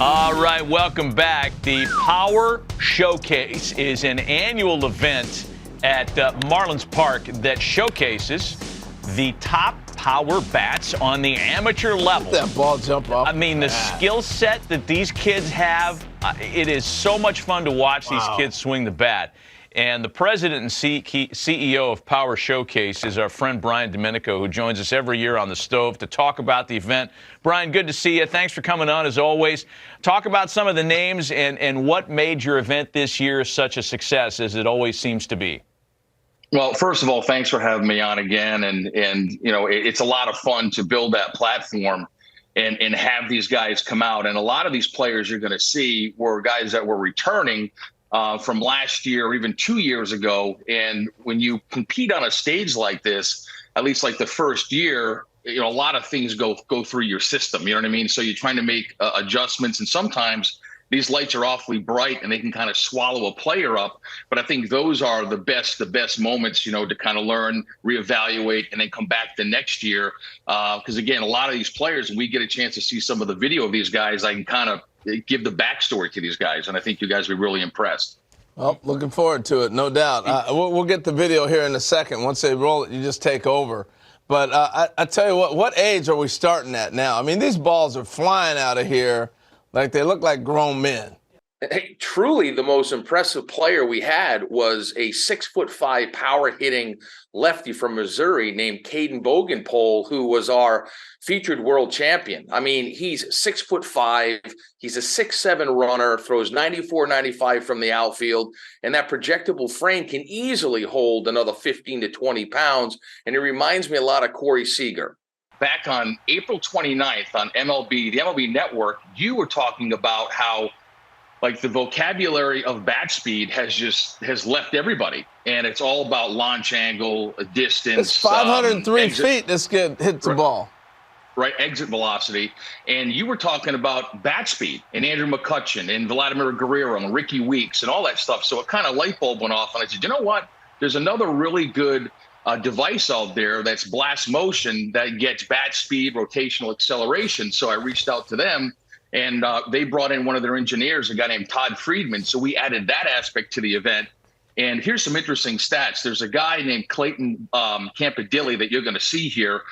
All right, welcome back. The Power Showcase is an annual event at Marlins Park that showcases the top power bats on the amateur level. That ball jump off. I mean, the skill set that these kids have, it is so much fun to watch these kids swing the bat. And the president and CEO of Power Showcase is our friend Brian Domenico, who joins us every year on the stove to talk about the event. Brian, good to see you. Thanks for coming on, as always. Talk about some of the names and what made your event this year such a success, as it always seems to be. Well, first of all, thanks for having me on again. And you know, it's a lot of fun to build that platform and have these guys come out. And a lot of these players you're going to see were guys that were returning from last year or even 2 years ago. And when you compete on a stage like this, at least like the first year, you know, a lot of things go through your system. You know what I mean? So you're trying to make adjustments, and sometimes these lights are awfully bright and they can kind of swallow a player up. But I think those are the best moments, you know, to kind of learn, reevaluate, and then come back the next year. Because again, a lot of these players, when we get a chance to see some of the video of these guys, I can kind of give the backstory to these guys, and I think you guys will be really impressed. Well, looking forward to it, no doubt. We'll get the video here in a second. Once they roll it, you just take over. But I tell you what age are we starting at now? I mean, these balls are flying out of here like they look like grown men. Hey, truly the most impressive player we had was a 6'5" power hitting lefty from Missouri named Caden Bogenpole, who was our featured world champion. I mean, he's 6'5", he's a 6'7" runner, throws 94, 95 from the outfield, and that projectable frame can easily hold another 15 to 20 pounds. And it reminds me a lot of Corey Seager. Back on April 29th on the MLB Network, you were talking about how like the vocabulary of bat speed has left everybody, and it's all about launch angle, distance. It's 503 feet this kid hits the ball. Right, exit velocity. And you were talking about bat speed and Andrew McCutchen and Vladimir Guerrero and Ricky Weeks and all that stuff. So it kind of light bulb went off, and I said, you know what? There's another really good device out there that's blast motion that gets bat speed, rotational acceleration. So I reached out to them. And they brought in one of their engineers, a guy named Todd Friedman. So we added that aspect to the event. And here's some interesting stats. There's a guy named Clayton Campadilli that you're going to see here,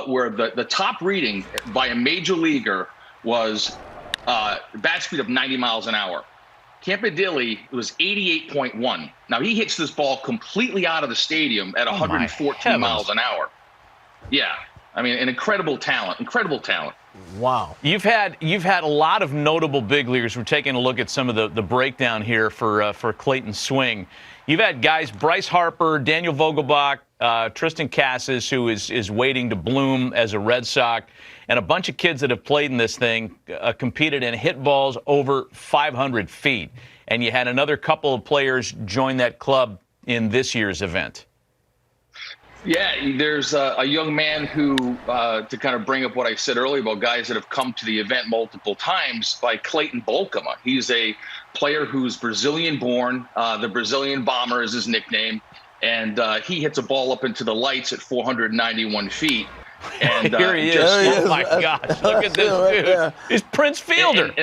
where the top reading by a major leaguer was bat speed of 90 miles an hour. Campadilli was 88.1. Now, he hits this ball completely out of the stadium at 114 miles an hour. Yeah. I mean, an incredible talent. Wow. You've had a lot of notable big leaguers. We're taking a look at some of the breakdown here for Clayton's swing. You've had guys, Bryce Harper, Daniel Vogelbach, Tristan Casas, who is waiting to bloom as a Red Sox, and a bunch of kids that have played in this thing, competed and hit balls over 500 feet. And you had another couple of players join that club in this year's event. Yeah, there's a young man who, to kind of bring up what I said earlier about guys that have come to the event multiple times, by Clayton Bolkema. He's a player who's Brazilian-born. The Brazilian Bomber is his nickname. And he hits a ball up into the lights at 491 feet. And here he is. Oh, my gosh. Look at this dude. He's Prince Fielder.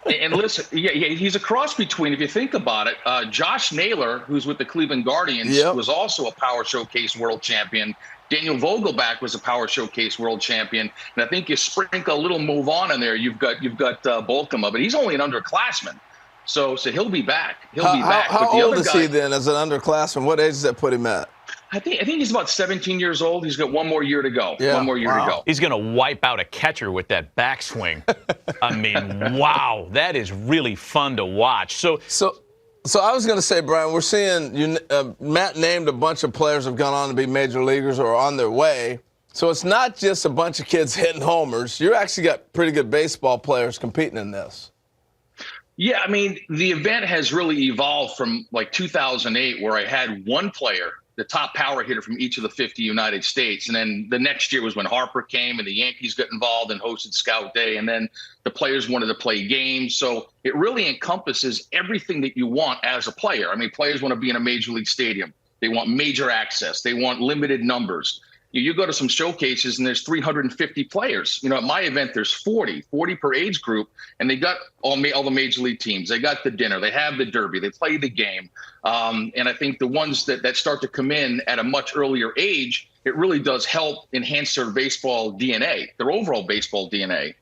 And listen, he's a cross between, if you think about it, Josh Naylor, who's with the Cleveland Guardians, was also a Power Showcase world champion. Daniel Vogelbach was a Power Showcase world champion. And I think you sprinkle a little move on in there, you've got Bolkema, but he's only an underclassman. So he'll be back. He'll be back. How old is he then as an underclassman? What age does that put him at? I think he's about 17 years old. He's got one more year to go. Yeah. One more year to go. He's going to wipe out a catcher with that backswing. I mean, wow, that is really fun to watch. So I was going to say, Brian, we're seeing Matt named a bunch of players have gone on to be major leaguers or are on their way. So it's not just a bunch of kids hitting homers. You actually got pretty good baseball players competing in this. Yeah, I mean, the event has really evolved from like 2008, where I had one player, the top power hitter from each of the 50 United States. And then the next year was when Harper came and the Yankees got involved and hosted Scout Day. And then the players wanted to play games. So it really encompasses everything that you want as a player. I mean, players want to be in a major league stadium. They want major access. They want limited numbers. You go to some showcases and there's 350 players. At my event, there's 40 per age group, and they got all the major league teams. They got the dinner, they have the derby, they play the game. And I think the ones that start to come in at a much earlier age, it really does help enhance their baseball DNA, their overall baseball DNA.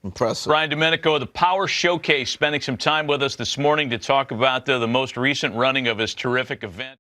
Impressive. Brian Domenico of the Power Showcase spending some time with us this morning to talk about the most recent running of his terrific event.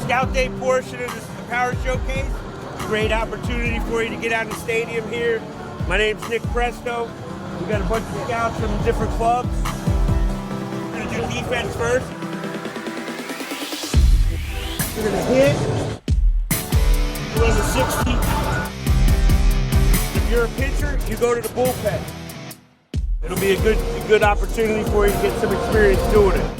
Scout Day portion of this Power Showcase. Great opportunity for you to get out in the stadium here. My name's Nick Presto. We got a bunch of scouts from different clubs. We're gonna do defense first. We're gonna hit. Run the 60. If you're a pitcher, you go to the bullpen. It'll be a good opportunity for you to get some experience doing it.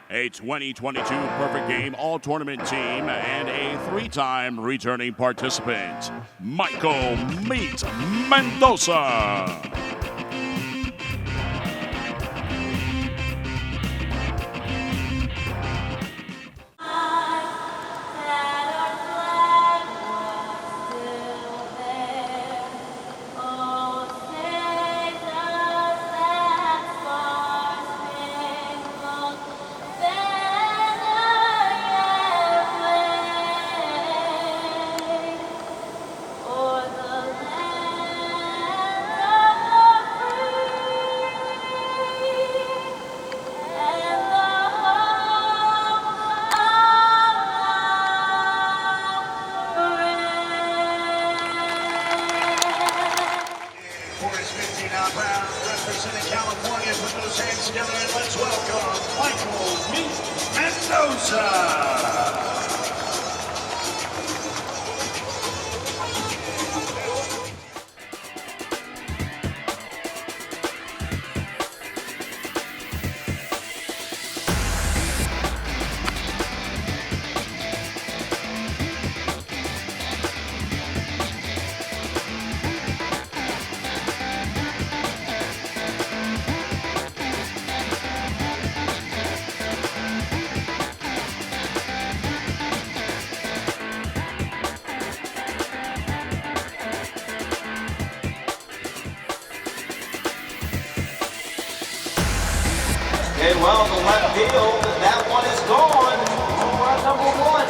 A 2022 Perfect Game All-Tournament team and a three-time returning participant, Michael "Meat" Mendoza. Representing California, put those hands together and let's welcome Michael "Meat" Mendoza. Okay, well, the left field, that one is gone. Run number one.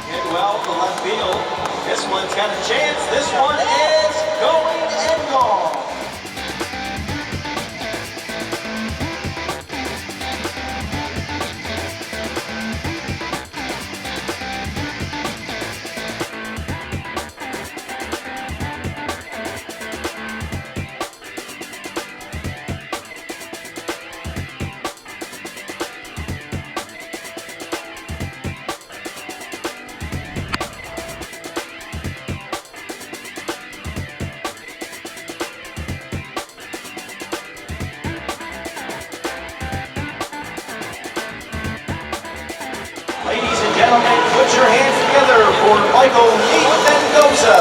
Okay, well, the left field, this one's got a chance. This one is going and gone. Ladies and gentlemen, put your hands together for Michael Mendoza.